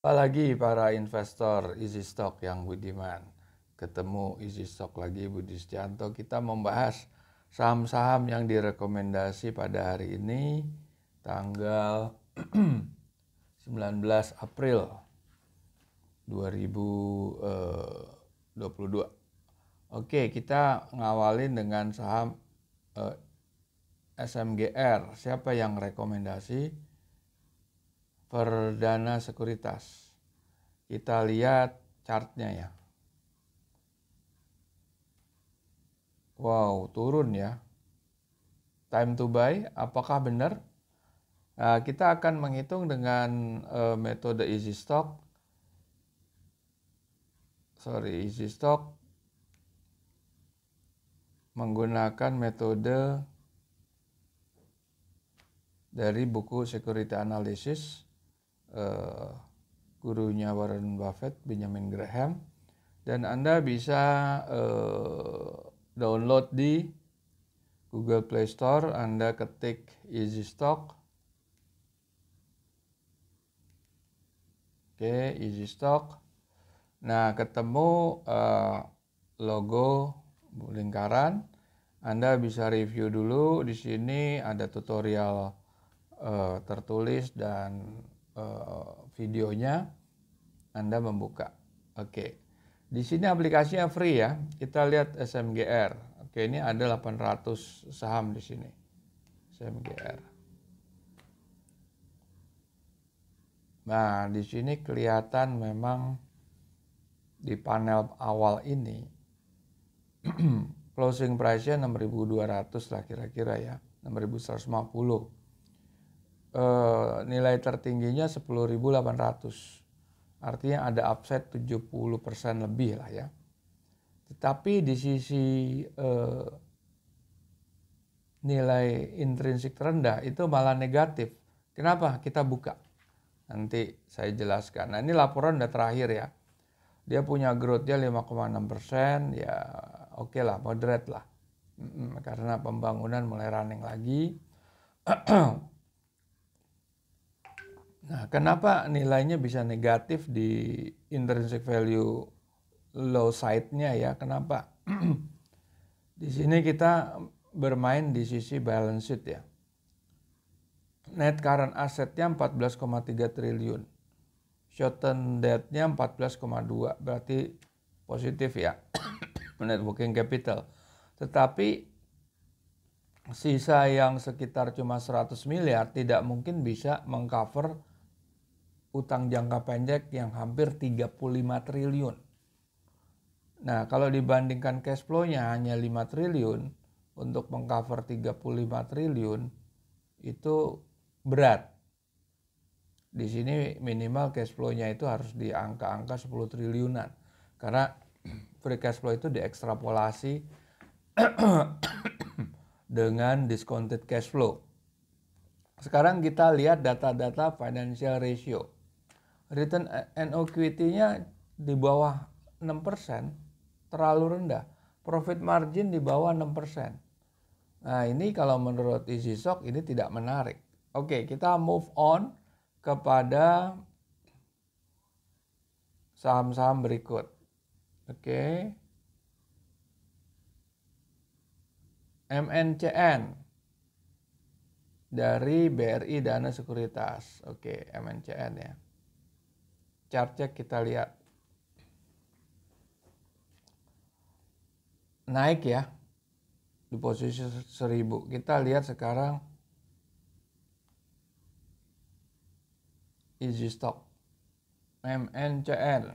Apalagi para investor easy stock yang budiman. Ketemu easy stock lagi Budi Setianto, kita membahas saham-saham yang direkomendasi pada hari ini tanggal 19 April 2022. Oke, kita ngawalin dengan saham SMGR. Siapa yang rekomendasi? Perdana Sekuritas. Kita lihat chartnya ya. Wow, turun ya. Time to buy, apakah benar? Nah, kita akan menghitung dengan metode easy stock. Easy stock menggunakan metode dari buku Security Analysis, gurunya Warren Buffett, Benjamin Graham, dan Anda bisa download di Google Play Store. Anda ketik easy stock. Oke, easy stock. Nah, ketemu logo lingkaran. Anda bisa review dulu. Di sini ada tutorial tertulis dan videonya. Anda membuka. Oke. Di sini aplikasinya free ya. Kita lihat SMGR. Oke, ini ada 800 saham di sini. SMGR. Nah, di sini kelihatan memang di panel awal ini closing price-nya 6.200 lah kira-kira ya. 6.150. Nilai tertingginya 10.800. Artinya ada upside 70% lebih lah ya. Tetapi di sisi nilai intrinsik terendah itu malah negatif. Kenapa? Kita buka. Nanti saya jelaskan. Nah, ini laporan udah terakhir ya. Dia punya growth-nya 5,6%, ya oke lah, moderate lah. Karena pembangunan mulai running lagi. Nah, kenapa nilainya bisa negatif di intrinsic value low side-nya ya? Kenapa? Di sini kita bermain di sisi balance sheet ya. Net current asset-nya 14,3 triliun. Short term debt-nya 14,2, berarti positif ya. Net working capital. Tetapi sisa yang sekitar cuma 100 miliar tidak mungkin bisa mengcover utang jangka pendek yang hampir 35 triliun. Nah, kalau dibandingkan cash flow-nya hanya 5 triliun untuk mengcover 35 triliun itu berat. Di sini minimal cash flow-nya itu harus di angka-angka 10 triliunan. Karena free cash flow itu diekstrapolasi dengan discounted cash flow. Sekarang kita lihat data-data financial ratio. Return on equity-nya di bawah 6%, terlalu rendah. Profit margin di bawah 6%. Nah, ini kalau menurut easy stock ini tidak menarik. Oke, kita move on kepada saham-saham berikut. Oke. MNCN dari BRI Dana Sekuritas. Oke, MNCN ya. Chartnya kita lihat. Naik ya. Di posisi 1000. Kita lihat sekarang easy stock. MNCN.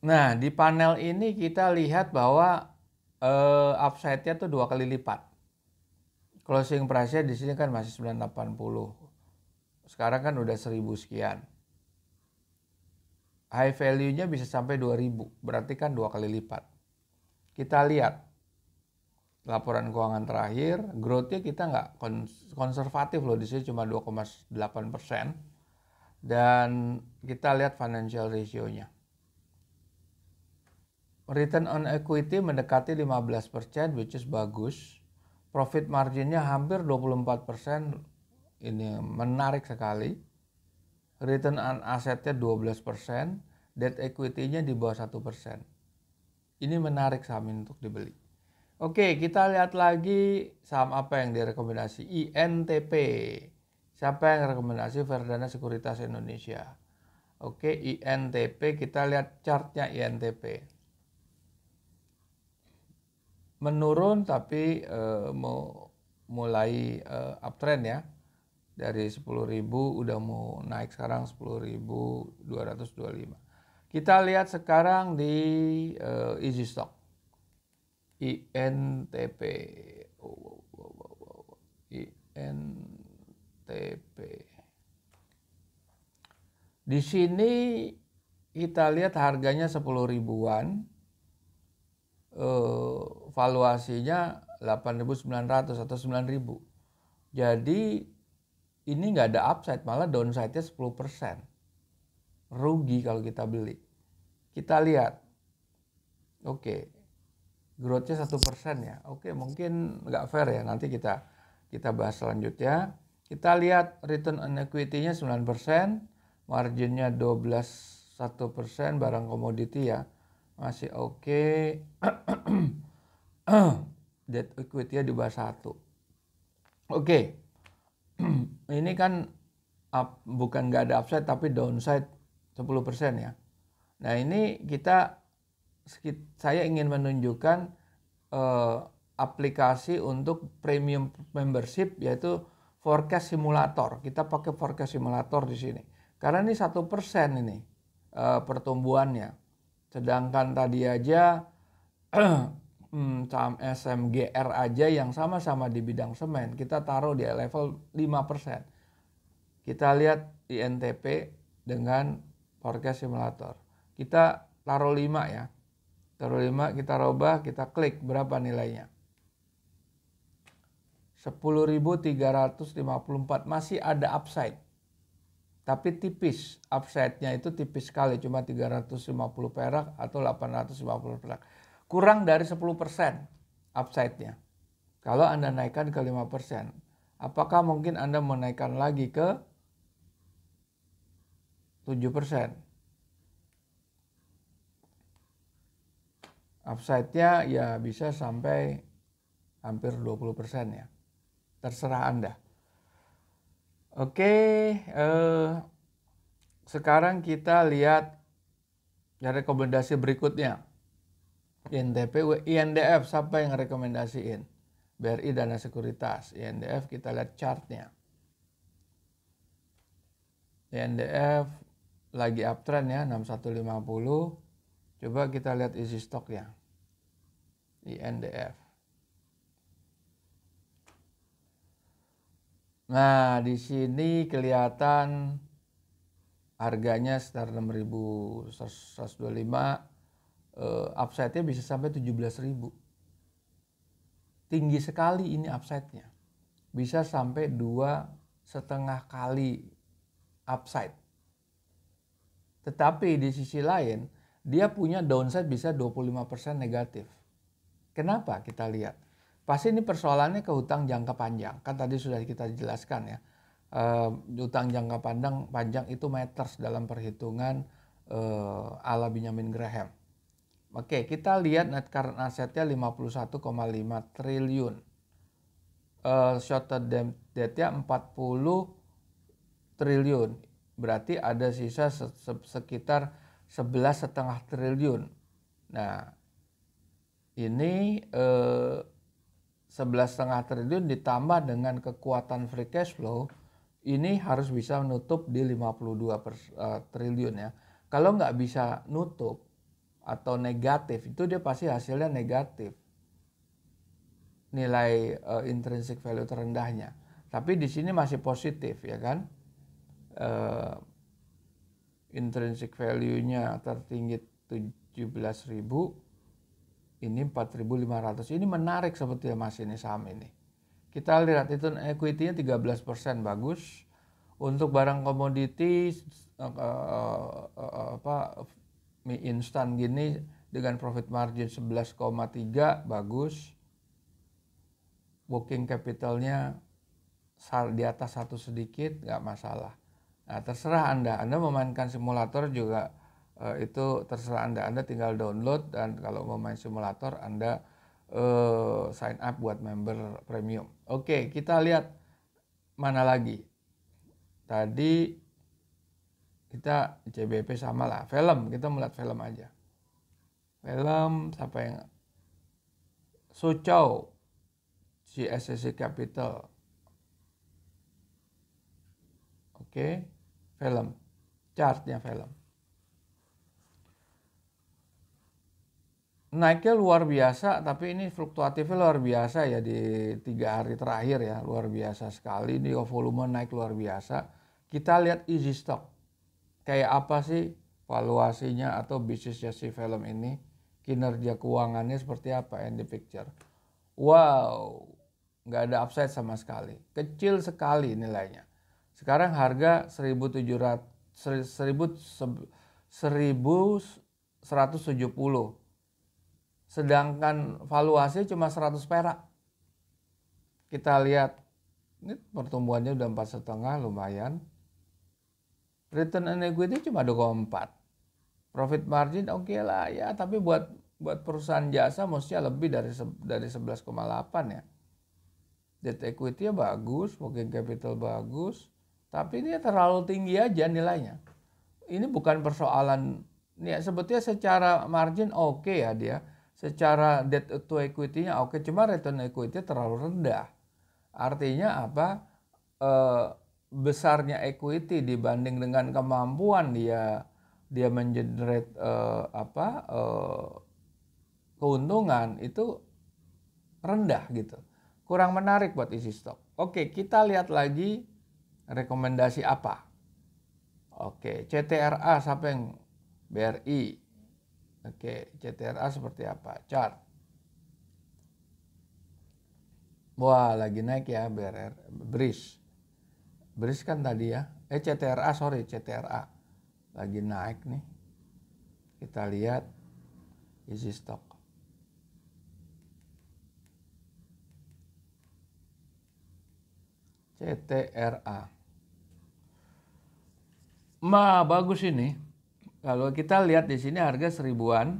Nah, di panel ini kita lihat bahwa upside-nya tuh 2 kali lipat. Closing price-nya di sini kan masih 980. Sekarang kan udah 1000 sekian. High value-nya bisa sampai 2000, berarti kan 2 kali lipat. Kita lihat laporan keuangan terakhir, growth-nya kita nggak konservatif loh, di sini cuma 2,8%. Dan kita lihat financial ratio-nya. Return on equity mendekati 15%, which is bagus. Profit marginnya hampir 24%, ini menarik sekali. Return on assetnya 12%, debt equity-nya di bawah 1%. Ini menarik saham ini untuk dibeli. Oke, kita lihat lagi saham apa yang direkomendasi. INTP. Siapa yang rekomendasi? Verdana Sekuritas Indonesia. Oke, INTP, kita lihat chartnya INTP. Menurun tapi mau mulai uptrend ya. Dari 10.000 udah mau naik sekarang 10.225. Kita lihat sekarang di Easy Stock. INTP. INTP. Di sini kita lihat harganya 10 ribuan. Valuasinya 8.900 atau 9.000. Jadi ini nggak ada upside, malah downside-nya 10%. Rugi kalau kita beli. Kita lihat. Oke. Growth-nya 1% ya. Oke, mungkin nggak fair ya. Nanti kita bahas selanjutnya. Kita lihat return on equity-nya 9%. Marginnya 1%, barang komoditi ya. Masih oke. Debt equity-nya di bawah 1. Oke. Ini kan bukan nggak ada upside tapi downside 10% ya. Nah ini saya ingin menunjukkan aplikasi untuk premium membership, yaitu forecast simulator. Kita pakai forecast simulator di sini. Karena ini 1% ini pertumbuhannya. Sedangkan tadi aja saham SMGR aja yang sama-sama di bidang semen kita taruh di level 5%. Kita lihat INTP dengan forecast simulator. Kita taruh 5 ya. Taruh 5, kita robah, kita klik berapa nilainya. 10.354, masih ada upside. Tapi tipis, upside-nya itu tipis sekali, cuma 350 perak atau 850 perak. Kurang dari 10% upside-nya. Kalau Anda naikkan ke 5%, apakah mungkin Anda menaikkan lagi ke 7%? Upside-nya ya bisa sampai hampir 20% ya. Terserah Anda. Oke, sekarang kita lihat rekomendasi berikutnya. INTP, INDF, siapa yang rekomendasiin? BRI Dana Sekuritas. INDF, kita lihat chartnya. INDF lagi uptrend ya, 6150. Coba kita lihat isi stoknya. INDF. Nah, di sini kelihatan harganya sekitar 6.125. Upside-nya bisa sampai 17.000. Tinggi sekali ini upside-nya. Bisa sampai 2,5 kali upside. Tetapi di sisi lain, dia punya downside bisa 25% negatif. Kenapa? Kita lihat. Pasti ini persoalannya ke hutang jangka panjang. Kan tadi sudah kita jelaskan ya. Hutang jangka panjang itu matters dalam perhitungan ala Benjamin Graham. Oke, kita lihat net current asset-nya 51,5 triliun. Short term debt-nya 40 triliun. Berarti ada sisa sekitar 11,5 triliun. Nah, ini 11,5 triliun ditambah dengan kekuatan free cash flow, ini harus bisa menutup di 52 triliun ya. Kalau nggak bisa nutup atau negatif, itu dia pasti hasilnya negatif. Nilai intrinsic value terendahnya. Tapi di sini masih positif ya kan. Intrinsic value-nya tertinggi 17.000, ini 4.500. Ini menarik sebetulnya Mas ini saham ini. Kita lihat itu equity-nya 13%, bagus. Untuk barang komoditi mie instan gini dengan profit margin 11,3, bagus. working capitalnya di atas 1 sedikit, nggak masalah. Nah, terserah Anda memainkan simulator juga itu terserah Anda tinggal download, dan kalau mau main simulator Anda sign up buat member premium. Oke, kita lihat mana lagi. Tadi kita CBP sama lah, film, kita melihat film aja. Film siapa yang Suzhou CSCC Capital. Oke, film, chartnya film. Naiknya luar biasa, tapi ini fluktuatifnya luar biasa ya di 3 hari terakhir ya, luar biasa sekali. Ini volume naik luar biasa. Kita lihat Easy Stock, kayak apa sih valuasinya atau bisnisnya si film ini, kinerja keuangannya seperti apa in the picture. Wow, nggak ada upside sama sekali, kecil sekali nilainya. Sekarang harga 1170, sedangkan valuasi cuma 100 perak. Kita lihat ini pertumbuhannya udah 4,5, lumayan. Return on equity cuma 2,4. Profit margin oke lah ya, tapi buat perusahaan jasa mestinya lebih dari 11,8 ya. Debt equity ya bagus, working capital bagus, tapi ini terlalu tinggi aja nilainya. Ini bukan persoalan, ya sebetulnya secara margin oke ya dia. Secara debt to equity-nya oke, cuma return equity terlalu rendah. Artinya apa? Besarnya equity dibanding dengan kemampuan dia mengenerate keuntungan itu rendah gitu. Kurang menarik buat Easy Stock. Oke, kita lihat lagi rekomendasi apa. Oke, CTRA siapa yang BRI. Oke, CTRA seperti apa? Chart. Wah, lagi naik ya BRIS. BRIS kan tadi ya. CTRA. Lagi naik nih. Kita lihat Easy Stock. CTRA. Bagus ini. Kalau kita lihat di sini harga 1000-an,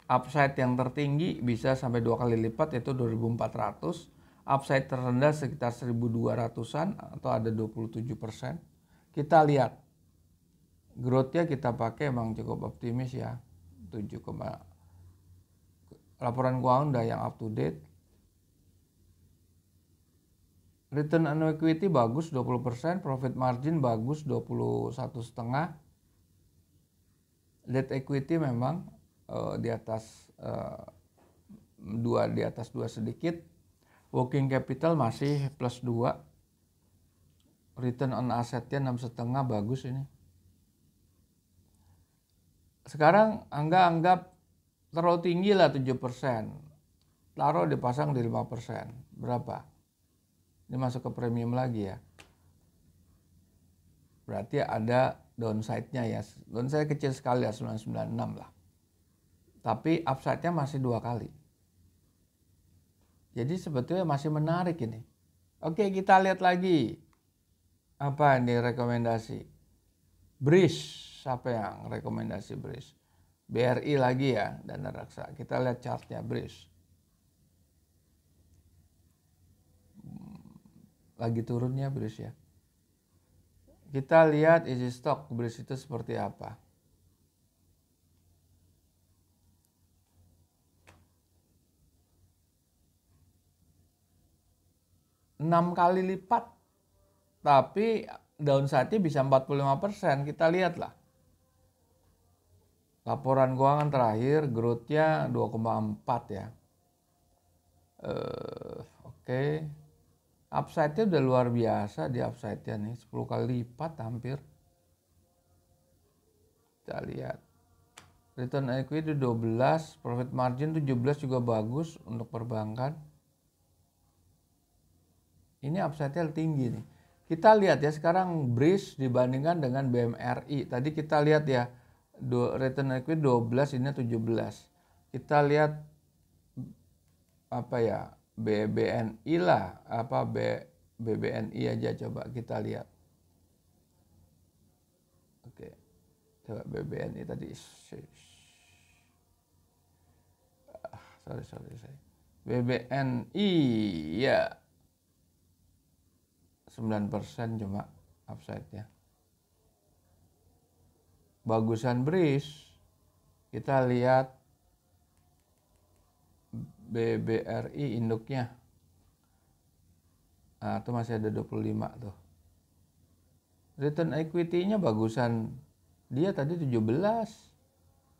upside yang tertinggi bisa sampai 2 kali lipat yaitu 2.400, upside terendah sekitar 1.200-an atau ada 27%. Kita lihat growth-nya, kita pakai emang cukup optimis ya, 7, laporan keuangan udah yang up to date. Return on equity bagus 20%, profit margin bagus 21,5%. Debt equity memang di atas 2 sedikit. Working capital masih plus 2. Return on assetnya 6,5, bagus ini. Sekarang anggap terlalu tinggi lah 7%. Taruh dipasang di 5%. Berapa? Ini masuk ke premium lagi ya. Berarti ada downside-nya ya. Downside kecil sekali ya, 996 lah. Tapi upside-nya masih 2 kali. Jadi sebetulnya masih menarik ini. Oke, kita lihat lagi. Apa ini rekomendasi? BRIS, siapa yang rekomendasi BRIS? BRI lagi ya, Dana Raksa. Kita lihat chartnya BRIS. Lagi turunnya BRIS ya. Kita lihat Easy Stock BRIS itu seperti apa. Enam kali lipat, tapi downside-nya bisa 45%. Kita lihatlah. Laporan keuangan terakhir, growth-nya 2,4 ya. Oke. Upside-nya udah luar biasa di upside-nya nih, 10 kali lipat hampir. Kita lihat. Return equity 12, profit margin 17 juga bagus untuk perbankan. Ini upside-nya tinggi nih. Kita lihat ya sekarang BRIS dibandingkan dengan BMRI. Tadi kita lihat ya, return equity 12, ini 17. Kita lihat apa ya, BBNI lah, apa BBNI aja coba kita lihat. Oke, coba BBNI tadi. Sorry. BBNI ya 9% cuma upside-nya. Bagusan BRIS, kita lihat BBRI induknya. Nah, itu masih ada 25 tuh. Return equity-nya bagusan. Dia tadi 17.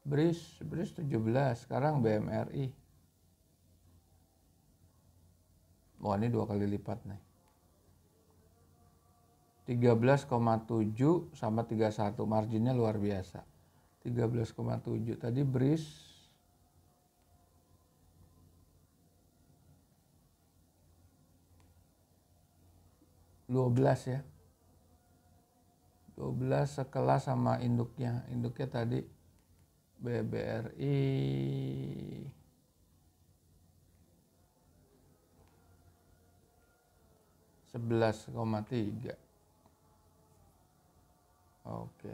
BRIS 17, sekarang BMRI. Wah, ini 2 kali lipat nih. 13,7 sama 31, marginnya luar biasa. 13,7 tadi BRIS 12 ya. 12 sekelas sama induknya. Induknya tadi BBRI 11,3. Oke.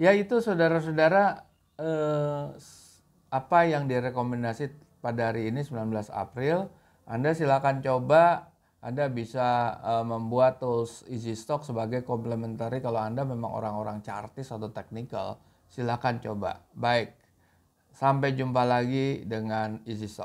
Ya itu saudara-saudara apa yang direkomendasi pada hari ini 19 April. Anda silakan coba. Anda bisa membuat tools Easy Stock sebagai complementary kalau Anda memang orang-orang chartis atau technical. Silakan coba. Baik. Sampai jumpa lagi dengan Easy Stock.